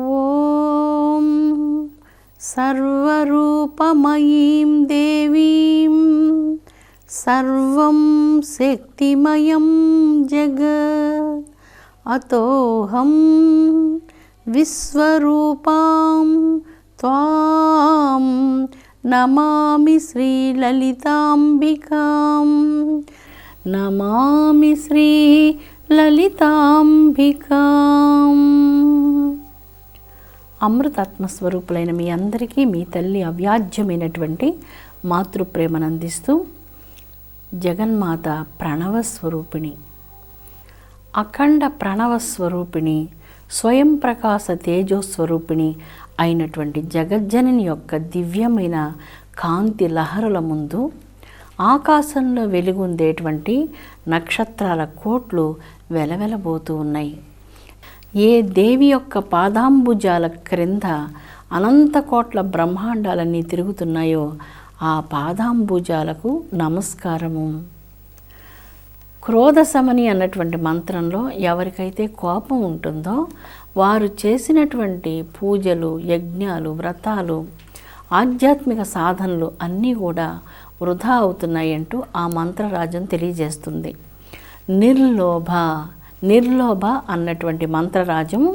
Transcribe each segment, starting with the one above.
ఓం సర్వరూపమయీం దేవీం సర్వం శక్తిమయం జగత్ అతోహం విశ్వరూపాం త్వాం నమామి శ్రీలలితాంబికాం నమామి శ్రీలలితాంబికాం. అమృతాత్మస్వరూపులైన మీ అందరికీ మీ తల్లి అవ్యాజ్యమైనటువంటి మాతృప్రేమను అందిస్తూ జగన్మాత ప్రణవస్వరూపిణి, అఖండ ప్రణవస్వరూపిణి, స్వయం ప్రకాశ తేజోస్వరూపిణి అయినటువంటి జగజ్జనని యొక్క దివ్యమైన కాంతి లహరుల ముందు ఆకాశంలో వెలుగుందేటువంటి నక్షత్రాల కోట్లు వెలవెలబోతూ ఉన్నాయి. ఏ దేవి యొక్క పాదాంబుజాల క్రింద అనంత కోట్ల బ్రహ్మాండాలన్నీ తిరుగుతున్నాయో ఆ పాదాంబుజాలకు నమస్కారము. క్రోధశమని అన్నటువంటి మంత్రంలో ఎవరికైతే కోపం ఉంటుందో వారు చేసినటువంటి పూజలు, యజ్ఞాలు, వ్రతాలు, ఆధ్యాత్మిక సాధనలు అన్నీ కూడా వృధా అవుతున్నాయంటూ ఆ మంత్రరాజం తెలియజేస్తుంది. నిర్లోభ అన్నటువంటి మంత్రరాజము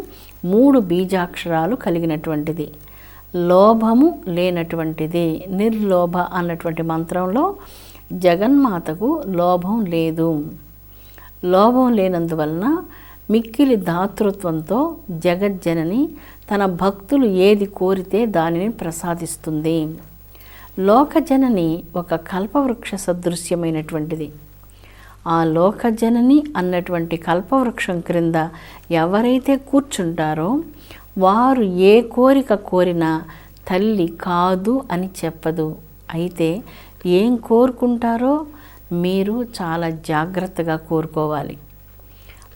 3 బీజాక్షరాలు కలిగినటువంటిది, లోభము లేనటువంటిది. నిర్లోభ అన్నటువంటి మంత్రంలో జగన్మాతకు లోభం లేదు. లోభం లేనందువలన మిక్కిలి దాతృత్వంతో జగజ్జనని తన భక్తులు ఏది కోరితే దానిని ప్రసాదిస్తుంది. లోకజనని ఒక కల్పవృక్ష సదృశ్యమైనటువంటిది. ఆ లోకజనని అన్నటువంటి కల్పవృక్షం క్రింద ఎవరైతే కూర్చుంటారో వారు ఏ కోరిక కోరినా తల్లి కాదు అని చెప్పదు. అయితే ఏం కోరుకుంటారో మీరు చాలా జాగ్రత్తగా కోరుకోవాలి.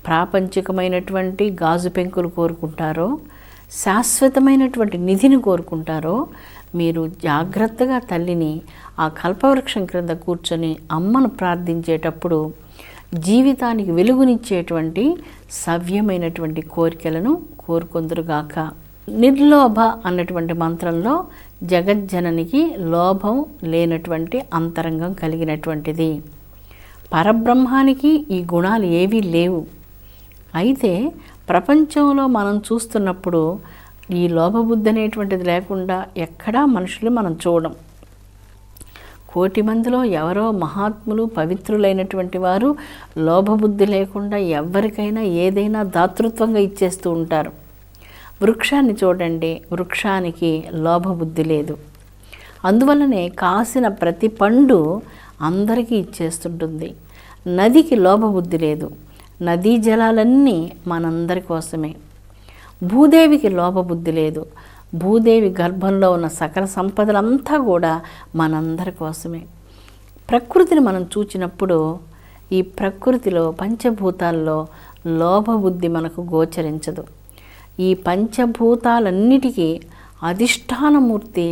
ప్రాపంచికమైనటువంటి గాజు పెంకులు కోరుకుంటారో, శాశ్వతమైనటువంటి నిధిని కోరుకుంటారో మీరు జాగ్రత్తగా తల్లిని ఆ కల్పవృక్షం క్రింద కూర్చొని అమ్మను ప్రార్థించేటప్పుడు జీవితానికి వెలుగునిచ్చేటువంటి సవ్యమైనటువంటి కోరికలను కోరుకొందురుగాక. నిర్లోభ అన్నటువంటి మంత్రంలో జగజ్జననికి లోభం లేనటువంటి అంతరంగం కలిగినటువంటిది. పరబ్రహ్మానికి ఈ గుణాలు ఏవీ లేవు. అయితే ప్రపంచంలో మనం చూస్తున్నప్పుడు ఈ లోభబుద్ధి అనేటువంటిది లేకుండా ఎక్కడా మనుషులు మనం చూడం. 1,000,000 మందిలో ఎవరో మహాత్ములు, పవిత్రులైనటువంటి వారు లోభబుద్ధి లేకుండా ఎవరికైనా ఏదైనా దాతృత్వంగా ఇచ్చేస్తూ ఉంటారు. వృక్షాన్ని చూడండి, వృక్షానికి లోభబుద్ధి లేదు. అందువల్లనే కాసిన ప్రతి పండు అందరికీ ఇచ్చేస్తుంటుంది. నదికి లోభబుద్ధి లేదు. నదీ జలాలన్నీ మనందరి కోసమే. భూదేవికి లోభబుద్ధి లేదు. భూదేవి గర్భంలో ఉన్న సకల సంపదలంతా కూడా మనందరి కోసమే. ప్రకృతిని మనం చూచినప్పుడు ఈ ప్రకృతిలో పంచభూతాల్లో లోభబుద్ధి మనకు గోచరించదు. ఈ పంచభూతాలన్నిటికీ అధిష్టానమూర్తి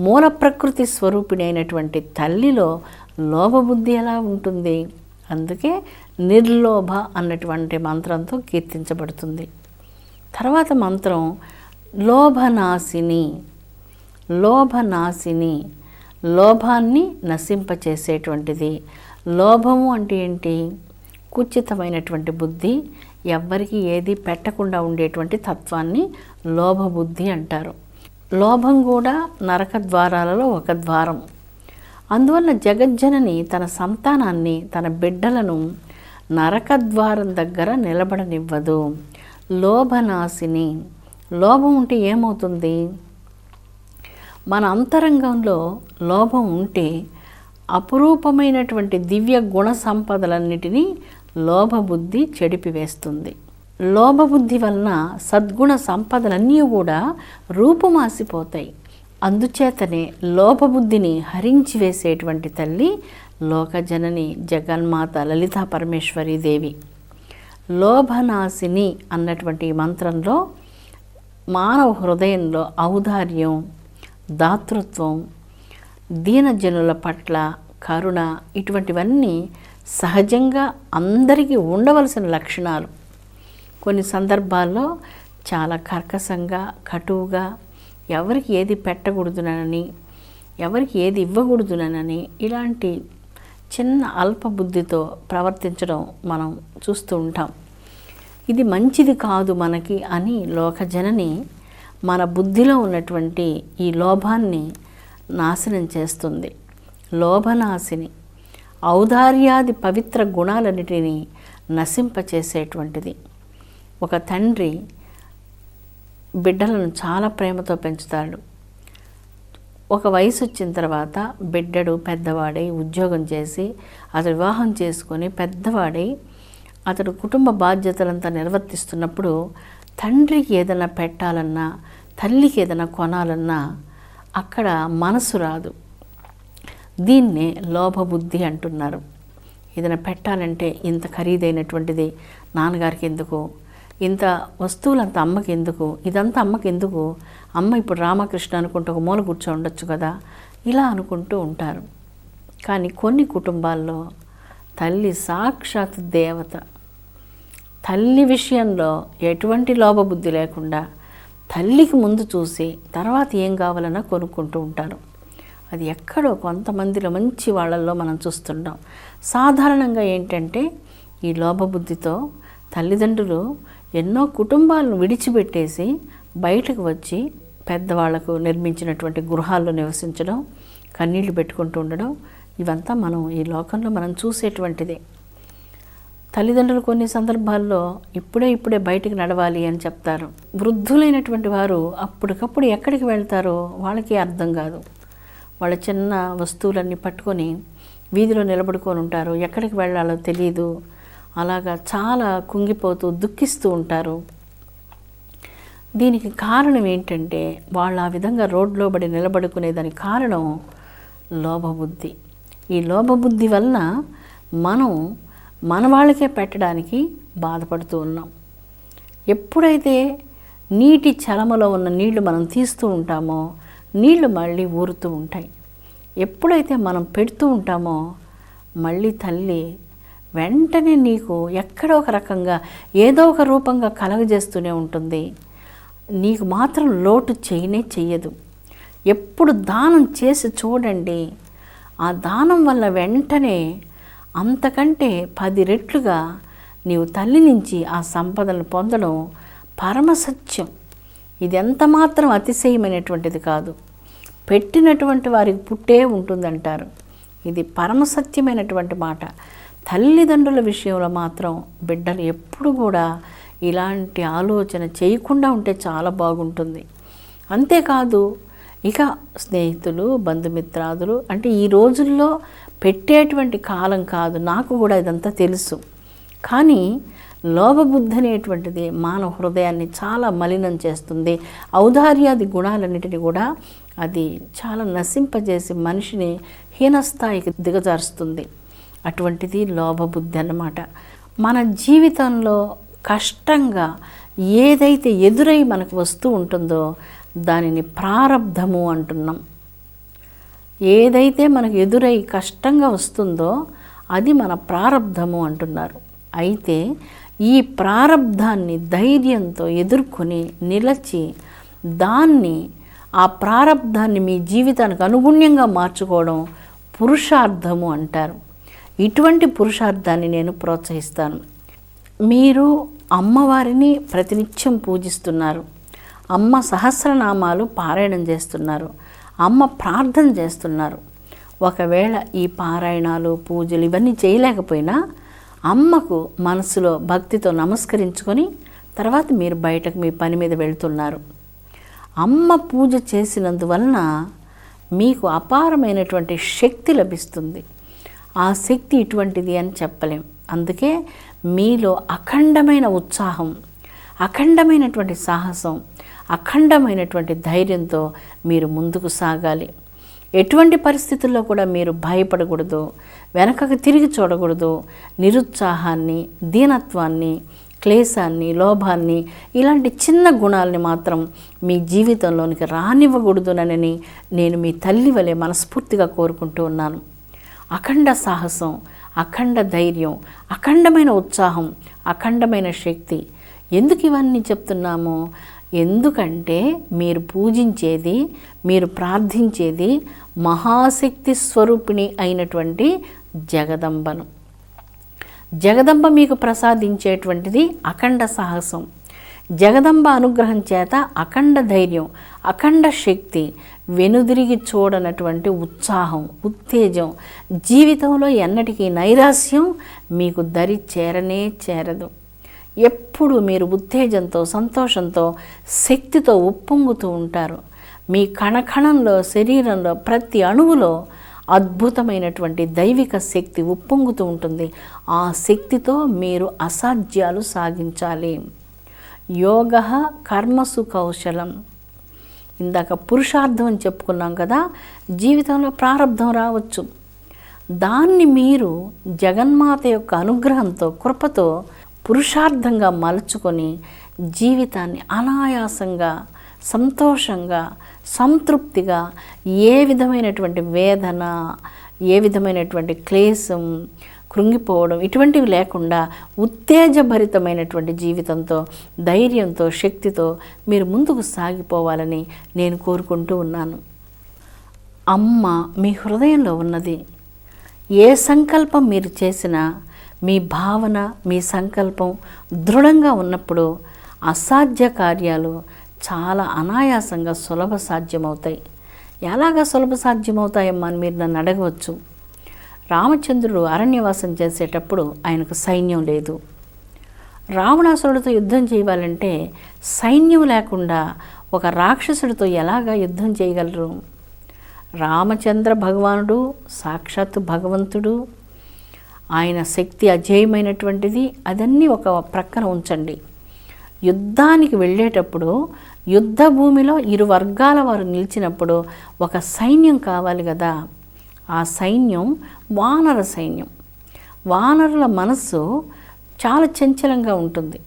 మూల ప్రకృతి స్వరూపిణి అయినటువంటి తల్లిలో లోభబుద్ధి ఎలా ఉంటుంది? అందుకే నిర్లోభ అన్నటువంటి మంత్రంతో కీర్తించబడుతుంది. తర్వాత మంత్రం లోభనాశిని. లోభాన్ని నశింపచేసేటువంటిది. లోభము అంటే ఏంటి? కుచితమైనటువంటి బుద్ధి, ఎవ్వరికి ఏది పెట్టకుండా ఉండేటువంటి తత్వాన్ని లోభబుద్ధి అంటారు. లోభం కూడా నరక ద్వారాలలో ఒక ద్వారం. అందువల్ల జగజ్జనని తన సంతానాన్ని, తన బిడ్డలను నరకద్వారం దగ్గర నిలబడనివ్వదు. లోభనాశిని. లోభం ఉంటే ఏమవుతుంది? మన అంతరంగంలో లోభం ఉంటే అపురూపమైనటువంటి దివ్య గుణ సంపదలన్నిటినీ లోభబుద్ధి చెడిపివేస్తుంది. లోభబుద్ధి వలన సద్గుణ సంపదలన్నీ కూడా రూపుమాసిపోతాయి. అందుచేతనే లోభబుద్ధిని హరించి వేసేటువంటి తల్లి లోకజనని జగన్మాత లలితా పరమేశ్వరీ దేవి. లోభనాశిని అన్నటువంటి మంత్రంలో మానవ హృదయంలో ఔదార్యం, దాతృత్వం, దీనజనుల పట్ల కరుణ, ఇటువంటివన్నీ సహజంగా అందరికీ ఉండవలసిన లక్షణాలు. కొన్ని సందర్భాల్లో చాలా కర్కశంగా, కటువుగా, ఎవరికి ఏది పెట్టకూడదునని, ఎవరికి ఏది ఇవ్వకూడదునని ఇలాంటి చిన్న అల్ప బుద్ధితో ప్రవర్తించడం మనం చూస్తూ ఉంటాం. ఇది మంచిది కాదు మనకి అని లోకజనని మన బుద్ధిలో ఉన్నటువంటి ఈ లోభాన్ని నాశనం చేస్తుంది. లోభనాశిని, ఔదార్యాది పవిత్ర గుణాలన్నిటినీ నశింపచేసేటువంటిది. ఒక తండ్రి బిడ్డలను చాలా ప్రేమతో పెంచుతాడు. ఒక వయసు వచ్చిన తర్వాత బిడ్డడు పెద్దవాడై ఉద్యోగం చేసి అతడు వివాహం చేసుకొని పెద్దవాడై అతడు కుటుంబ బాధ్యతలంతా నిర్వర్తిస్తున్నప్పుడు తండ్రికి ఏదైనా పెట్టాలన్నా, తల్లికి ఏదైనా కొనాలన్నా అక్కడ మనసు రాదు. దీన్నే లోభబుద్ధి అంటున్నారు. ఏదైనా పెట్టాలంటే ఇంత ఖరీదైనటువంటిది నాన్నగారికి ఎందుకు, ఇంత వస్తువులంతా అమ్మకి ఎందుకు, ఇదంతా అమ్మకి ఎందుకు, అమ్మ ఇప్పుడు రామకృష్ణ అనుకుంటూ ఒక మూల కూర్చో ఉండొచ్చు కదా, ఇలా అనుకుంటూ ఉంటారు. కానీ కొన్ని కుటుంబాల్లో తల్లి సాక్షాత్ దేవత. తల్లి విషయంలో ఎటువంటి లోభబుద్ధి లేకుండా తల్లికి ముందు చూసి తర్వాత ఏం కావాలన్నా కొనుక్కుంటూ ఉంటారు. అది ఎక్కడో కొంతమందిలో మంచి వాళ్ళల్లో మనం చూస్తుంటాం. సాధారణంగా ఏంటంటే ఈ లోభబుద్ధితో తల్లిదండ్రులు ఎన్నో కుటుంబాలను విడిచిపెట్టేసి బయటకు వచ్చి పెద్దవాళ్లకు నిర్మించినటువంటి గృహాల్లో నివసించడం, కన్నీళ్లు పెట్టుకుంటూ ఉండడం, ఇవంతా మనం ఈ లోకంలో మనం చూసేటువంటిదే. తల్లిదండ్రులు కొన్ని సందర్భాల్లో ఇప్పుడే బయటికి నడవాలి అని చెప్తారు. వృద్ధులైనటువంటి వారు అప్పటికప్పుడు ఎక్కడికి వెళ్తారో వాళ్ళకి అర్థం కాదు. వాళ్ళ చిన్న వస్తువులన్నీ పట్టుకొని వీధిలో నిలబడుకొని ఉంటారు. ఎక్కడికి వెళ్ళాలో తెలియదు. అలాగా చాలా కుంగిపోతూ దుఃఖిస్తూ ఉంటారు. దీనికి కారణం ఏంటంటే వాళ్ళు ఆ విధంగా రోడ్లో పడి నిలబడుకునేదానికి కారణం లోభబుద్ధి. ఈ లోభబుద్ధి వలన మనం మన వాళ్ళకే పెట్టడానికి బాధపడుతూ ఉన్నాం. ఎప్పుడైతే నీటి చలమలో ఉన్న నీళ్లు మనం తీస్తూ ఉంటామో నీళ్లు మళ్ళీ ఊరుతూ ఉంటాయి. ఎప్పుడైతే మనం పెడుతూ ఉంటామో మళ్ళీ తల్లి వెంటనే నీకు ఎక్కడో ఒక రకంగా ఏదో ఒక రూపంగా కలగజేస్తూనే ఉంటుంది. నీకు మాత్రం లోటు చెయ్యదు. ఎప్పుడు దానం చేసి చూడండి, ఆ దానం వల్ల వెంటనే అంతకంటే 10 రెట్లుగా నీవు తల్లి నుంచి ఆ సంపదను పొందడం పరమసత్యం. ఇది ఎంత మాత్రం అతిశయమైనటువంటిది కాదు. పెట్టినటువంటి వారికి పుట్టే ఉంటుందంటారు. ఇది పరమసత్యమైనటువంటి మాట. తల్లిదండ్రుల విషయంలో మాత్రం బిడ్డలు ఎప్పుడు కూడా ఇలాంటి ఆలోచన చేయకుండా ఉంటే చాలా బాగుంటుంది. అంతేకాదు ఇక స్నేహితులు, బంధుమిత్రాదులు అంటే ఈ రోజుల్లో పెట్టేటువంటి కాలం కాదు. నాకు కూడా ఇదంతా తెలుసు. కానీ లోభబుద్ధి అనేటువంటిది మానవ హృదయాన్ని చాలా మలినం చేస్తుంది. ఔదార్యాది గుణాలన్నిటిని కూడా అది చాలా నశింపజేసి మనిషిని హీనస్థాయికి దిగజారుస్తుంది. అటువంటిది లోభబుద్ధి అన్నమాట. మన జీవితంలో కష్టంగా ఏదైతే ఎదురై మనకు వస్తూ ఉంటుందో దానిని ప్రారబ్ధము అంటున్నాం. ఏదైతే మనకు ఎదురై కష్టంగా వస్తుందో అది మన ప్రారబ్ధము అంటున్నారు. అయితే ఈ ప్రారబ్ధాన్ని ధైర్యంతో ఎదుర్కొని నిలచి ఆ ప్రారబ్ధాన్ని మీ జీవితానికి అనుగుణ్యంగా మార్చుకోవడం పురుషార్థము అంటారు. ఇటువంటి పురుషార్థాన్ని నేను ప్రోత్సహిస్తాను. మీరు అమ్మవారిని ప్రతినిత్యం పూజిస్తున్నారు, అమ్మ సహస్రనామాలు పారాయణం చేస్తున్నారు, అమ్మ ప్రార్థన చేస్తున్నారు. ఒకవేళ ఈ పారాయణాలు, పూజలు ఇవన్నీ చేయలేకపోయినా అమ్మకు మనసులో భక్తితో నమస్కరించుకొని తర్వాత మీరు బయటకు మీ పని మీద వెళ్తున్నారు. అమ్మ పూజ చేసినందువలన మీకు అపారమైనటువంటి శక్తి లభిస్తుంది. ఆ శక్తి ఇటువంటిది అని చెప్పలేం. అందుకే మీలో అఖండమైన ఉత్సాహం, అఖండమైనటువంటి సాహసం, అఖండమైనటువంటి ధైర్యంతో మీరు ముందుకు సాగాలి. ఎటువంటి పరిస్థితుల్లో కూడా మీరు భయపడకూడదు, వెనకకు తిరిగి చూడకూడదు. నిరుత్సాహాన్ని, దీనత్వాన్ని, క్లేశాన్ని, లోభాన్ని ఇలాంటి చిన్న గుణాలని మాత్రం మీ జీవితంలోనికి రానివ్వకూడదునని నేను మీ తల్లి వలె మనస్ఫూర్తిగా కోరుకుంటూ ఉన్నాను. అఖండ సాహసం, అఖండ ధైర్యం, అఖండమైన ఉత్సాహం, అఖండమైన శక్తి ఎందుకు ఇవన్నీ చెప్తున్నాము? ఎందుకంటే మీరు పూజించేది, మీరు ప్రార్థించేది మహాశక్తి స్వరూపిణి అయినటువంటి జగదంబను. జగదంబ మీకు ప్రసాదించేటువంటిది అఖండ సాహసం. జగదంబ అనుగ్రహం చేత అఖండ ధైర్యం, అఖండ శక్తి, వెనుదిరిగి చూడనటువంటి ఉత్సాహం, ఉత్తేజం, జీవితంలో ఎన్నటికీ నైరాస్యం మీకు దరి చేరనే చేరదు. ఎప్పుడు మీరు ఉత్తేజంతో, సంతోషంతో, శక్తితో ఉప్పొంగుతూ ఉంటారు. మీ కణకణంలో, శరీరంలో, ప్రతి అణువులో అద్భుతమైనటువంటి దైవిక శక్తి ఉప్పొంగుతూ ఉంటుంది. ఆ శక్తితో మీరు అసాధ్యాలు సాగించాలి. యోగ కర్మసు కౌశలం. ఇందాక పురుషార్థం అని చెప్పుకున్నాం కదా, జీవితంలో ప్రారంధం రావచ్చు. దాన్ని మీరు జగన్మాత యొక్క అనుగ్రహంతో, కృపతో పురుషార్థంగా మలుచుకొని జీవితాన్ని అనాయాసంగా, సంతోషంగా, సంతృప్తిగా, ఏ విధమైనటువంటి వేదన, ఏ విధమైనటువంటి క్లేశం, కృంగిపోవడం ఇటువంటివి లేకుండా ఉత్తేజభరితమైనటువంటి జీవితంతో, ధైర్యంతో, శక్తితో మీరు ముందుకు సాగిపోవాలని నేను కోరుకుంటూ ఉన్నాను. అమ్మ మీ హృదయంలో ఉన్నది. ఏ సంకల్పం మీరు చేసినా, మీ భావన, మీ సంకల్పం దృఢంగా ఉన్నప్పుడు అసాధ్య కార్యాలు చాలా అనాయాసంగా సులభ సాధ్యమవుతాయి. ఎలాగా సులభ సాధ్యమవుతాయమ్మా అని మీరు నన్ను అడగవచ్చు. రామచంద్రుడు అరణ్యవాసం చేసేటప్పుడు ఆయనకు సైన్యం లేదు. రావణాసురుడితో యుద్ధం చేయాలంటే సైన్యం లేకుండా ఒక రాక్షసుడితో ఎలాగా యుద్ధం చేయగలరు? రామచంద్ర భగవానుడు సాక్షాత్తు భగవంతుడు, ఆయన శక్తి అజేయమైనటువంటిది. అదన్నీ ఒక ప్రక్కన ఉంచండి. యుద్ధానికి వెళ్ళేటప్పుడు యుద్ధ భూమిలో ఇరు వర్గాల వారు నిలిచినప్పుడు ఒక సైన్యం కావాలి కదా. ఆ సైన్యం వానర సైన్యం. వానరుల మనస్సు చాలా చంచలంగా ఉంటుంది.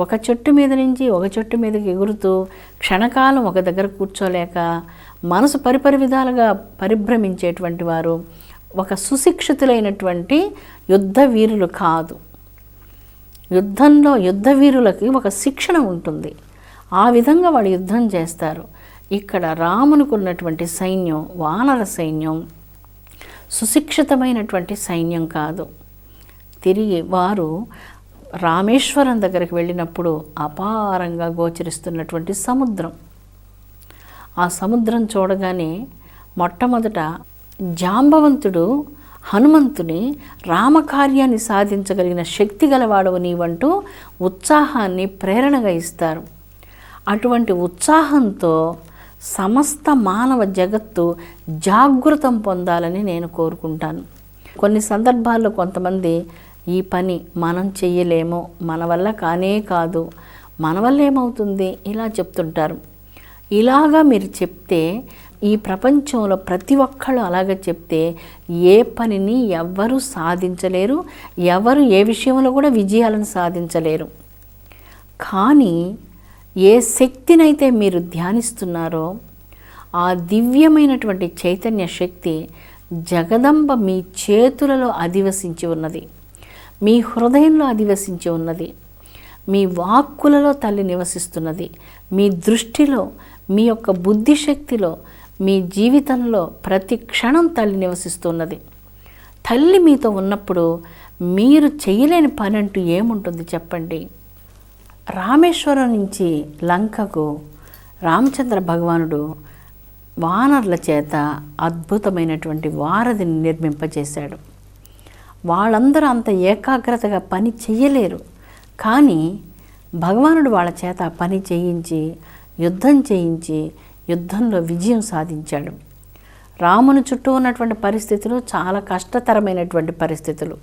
ఒక చెట్టు మీద నుంచి ఒక చెట్టు మీదకి ఎగురుతూ క్షణకాలం ఒక దగ్గర కూర్చోలేక మనసు పరిపరి విధాలుగా పరిభ్రమించేటువంటి వారు ఒక సుశిక్షితులైనటువంటి యుద్ధ వీరులు కాదు. యుద్ధంలో యుద్ధ వీరులకి ఒక శిక్షణ ఉంటుంది. ఆ విధంగా వాళ్ళు యుద్ధం చేస్తారు. ఇక్కడ రామునికి ఉన్నటువంటి సైన్యం వానర సైన్యం, సుశిక్షితమైనటువంటి సైన్యం కాదు. తిరిగి వారు రామేశ్వరం దగ్గరికి వెళ్ళినప్పుడు అపారంగా గోచరిస్తున్నటువంటి సముద్రం. ఆ సముద్రం చూడగానే మొట్టమొదట జాంబవంతుడు హనుమంతుని రామకార్యాన్ని సాధించగలిగిన శక్తి గలవాడవు నీవంటూ ఉత్సాహాన్ని, ప్రేరణగా ఇస్తారు. అటువంటి ఉత్సాహంతో సమస్త మానవ జగత్తు జాగృతం పొందాలని నేను కోరుకుంటాను. కొన్ని సందర్భాల్లో కొంతమంది ఈ పని మనం చెయ్యలేమో, మన వల్ల కానే కాదు, మన వల్ల ఏమవుతుంది ఇలా చెప్తుంటారు. ఇలాగా మీరు చెప్తే, ఈ ప్రపంచంలో ప్రతి ఒక్కళ్ళు అలాగే చెప్తే ఏ పనిని ఎవ్వరూ సాధించలేరు, ఎవరు ఏ విషయంలో కూడా విజయాలను సాధించలేరు. కానీ ఏ శక్తినైతే మీరు ధ్యానిస్తున్నారో ఆ దివ్యమైనటువంటి చైతన్య శక్తి జగదంబ మీ చేతులలో అధివసించి ఉన్నది, మీ హృదయంలో అధివసించి ఉన్నది, మీ వాక్కులలో తల్లి నివసిస్తున్నది, మీ దృష్టిలో, మీ యొక్క బుద్ధిశక్తిలో, మీ జీవితంలో ప్రతి క్షణం తల్లి నివసిస్తున్నది. తల్లి మీతో ఉన్నప్పుడు మీరు చేయలేని పని అంటూ ఏముంటుంది చెప్పండి? రామేశ్వరం నుంచి లంకకు రామచంద్ర భగవానుడు వానరుల చేత అద్భుతమైనటువంటి వారధిని నిర్మింపజేశాడు. వాళ్ళందరూ అంత ఏకాగ్రతగా పని చెయ్యలేరు. కానీ భగవానుడు వాళ్ళ చేత పని చేయించి, యుద్ధం చేయించి, యుద్ధంలో విజయం సాధించాడు. రాముని చుట్టూ ఉన్నటువంటి పరిస్థితులు చాలా కష్టతరమైనటువంటి పరిస్థితులు.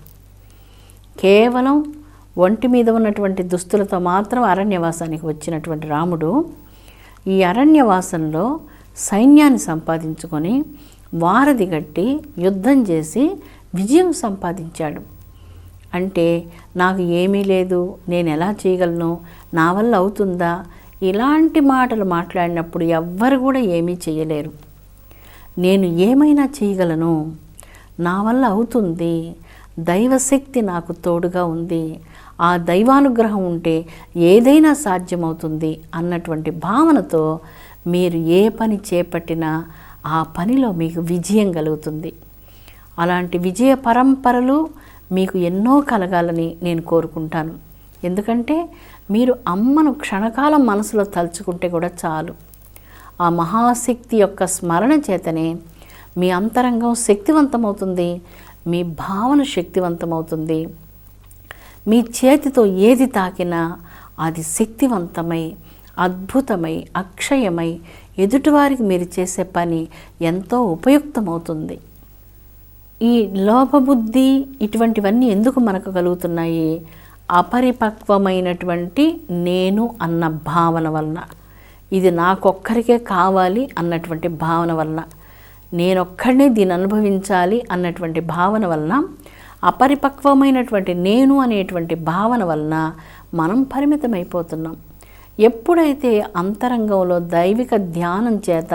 కేవలం ఒంటి మీద ఉన్నటువంటి దుస్తులతో మాత్రం అరణ్యవాసానికి వచ్చినటువంటి రాముడు ఈ అరణ్యవాసంలో సైన్యాన్ని సంపాదించుకొని వారధి కట్టి యుద్ధం చేసి విజయం సంపాదించాడు. అంటే నాకు ఏమీ లేదు, నేను ఎలా చేయగలను, నా వల్ల అవుతుందా, ఇలాంటి మాటలు మాట్లాడినప్పుడు ఎవ్వరు కూడా ఏమీ చేయలేరు. నేను ఏమైనా చేయగలను, నా వల్ల అవుతుంది, దైవశక్తి నాకు తోడుగా ఉంది ఆ దైవానుగ్రహం ఉంటే ఏదైనా సాధ్యమవుతుంది అన్నటువంటి భావనతో మీరు ఏ పని చేపట్టినా ఆ పనిలో మీకు విజయం కలుగుతుంది. అలాంటి విజయ పరంపరలు మీకు ఎన్నో కలగాలని నేను కోరుకుంటాను. ఎందుకంటే మీరు అమ్మను క్షణకాలం మనసులో తలుచుకుంటే కూడా చాలు. ఆ మహాశక్తి యొక్క స్మరణ చేతనే మీ అంతరంగం శక్తివంతమవుతుంది, మీ భావన శక్తివంతమవుతుంది. మీ చేతితో ఏది తాకినా అది శక్తివంతమై, అద్భుతమై, అక్షయమై ఎదుటివారికి మీరు చేసే పని ఎంతో ఉపయుక్తమవుతుంది. ఈ లోపబుద్ధి ఇటువంటివన్నీ ఎందుకు మనకు కలుగుతున్నాయి? అపరిపక్వమైనటువంటి నేను అన్న భావన వలన, ఇది నాకొక్కరికే కావాలి అన్నటువంటి భావన వలన, నేనొక్కడినే దీన్ని అనుభవించాలి అన్నటువంటి భావన వలన, అపరిపక్వమైనటువంటి నేను అనేటువంటి భావన వలన మనం పరిమితమైపోతున్నాం. ఎప్పుడైతే అంతరంగంలో దైవిక ధ్యానం చేత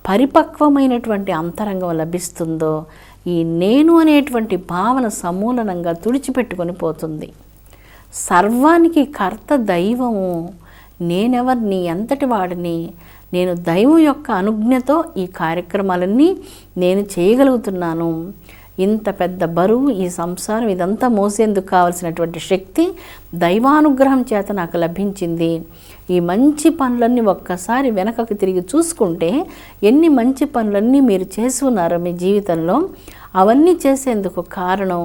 పరిపక్వమైనటువంటి అంతరంగం లభిస్తుందో ఈ నేను అనేటువంటి భావన సమూలంగా తుడిచిపెట్టుకొని పోతుంది. సర్వానికి కర్త దైవము, నేనెవర్ని, ఎంతటి వాడిని, నేను దైవం యొక్క అనుజ్ఞతో ఈ కార్యక్రమాలన్నీ నేను చేయగలుగుతున్నాను. ఇంత పెద్ద బరువు, ఈ సంసారం ఇదంతా మోసేందుకు కావలసినటువంటి శక్తి దైవానుగ్రహం చేత నాకు లభించింది. ఈ మంచి పనులన్నీ ఒక్కసారి వెనకకు తిరిగి చూసుకుంటే ఎన్ని మంచి పనులన్నీ మీరు చేసి ఉన్నారో మీ జీవితంలో, అవన్నీ చేసేందుకు కారణం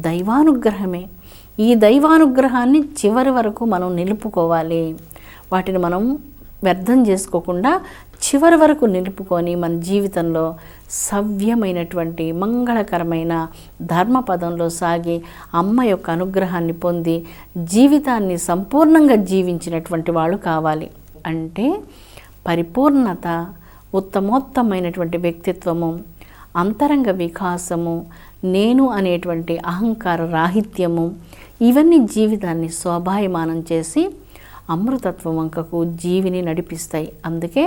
దైవానుగ్రహమే. ఈ దైవానుగ్రహాన్ని చివరి వరకు మనం నిలుపుకోవాలి. వాటిని మనం వ్యర్థం చేసుకోకుండా చివరి వరకు నిలుపుకొని మన జీవితంలో సవ్యమైనటువంటి మంగళకరమైన ధర్మపదంలో సాగి అమ్మ యొక్క అనుగ్రహాన్ని పొంది జీవితాన్ని సంపూర్ణంగా జీవించినటువంటి వాళ్ళు కావాలి. అంటే పరిపూర్ణత, ఉత్తమోత్తమైనటువంటి వ్యక్తిత్వము, అంతరంగ వికాసము, నేను అనేటువంటి అహంకార రాహిత్యము, ఇవన్నీ జీవితాన్ని శోభాయమానం చేసి అమృతత్వం వంకకు జీవిని నడిపిస్తాయి. అందుకే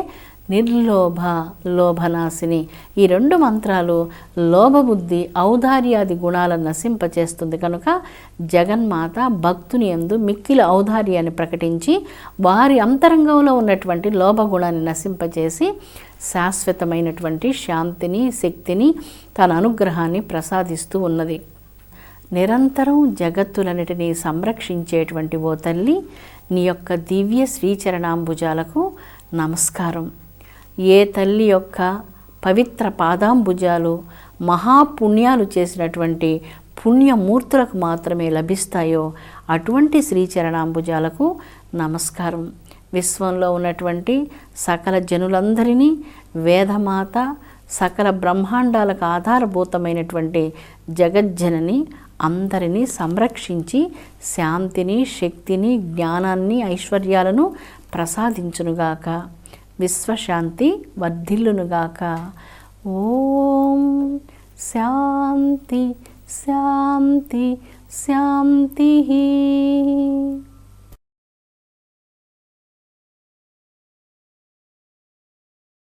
నిర్లోభ, లోభనాశిని, ఈ 2 మంత్రాలు లోభబుద్ధి, ఔదార్యాది గుణాలను నశింపచేస్తుంది. కనుక జగన్మాత భక్తుని యందు మిక్కిలి ఔదార్యాన్ని ప్రకటించి వారి అంతరంగంలో ఉన్నటువంటి లోభగుణాన్ని నశింపచేసి శాశ్వతమైనటువంటి శాంతిని, శక్తిని, తన అనుగ్రహాన్ని ప్రసాదిస్తూ ఉన్నది. నిరంతరం జగత్తులన్నిటినీ సంరక్షించేటువంటి ఓ తల్లి, నీ యొక్క దివ్య శ్రీచరణాంబుజాలకు నమస్కారం. ఏ తల్లి యొక్క పవిత్ర పాదాంబుజాలు మహాపుణ్యాలు చేసినటువంటి పుణ్యమూర్తులకు మాత్రమే లభిస్తాయో అటువంటి శ్రీచరణాంబుజాలకు నమస్కారం. విశ్వంలో ఉన్నటువంటి సకల జనులందరినీ వేదమాత, సకల బ్రహ్మాండాలకు ఆధారభూతమైనటువంటి జగజ్జనని అందరినీ సంరక్షించి శాంతిని, శక్తిని, జ్ఞానాన్ని, ఐశ్వర్యాలను ప్రసాదించునుగాక. విశ్వశాంతి వర్ధిల్లునుగాక. ఓం శాంతి శాంతి శాంతి.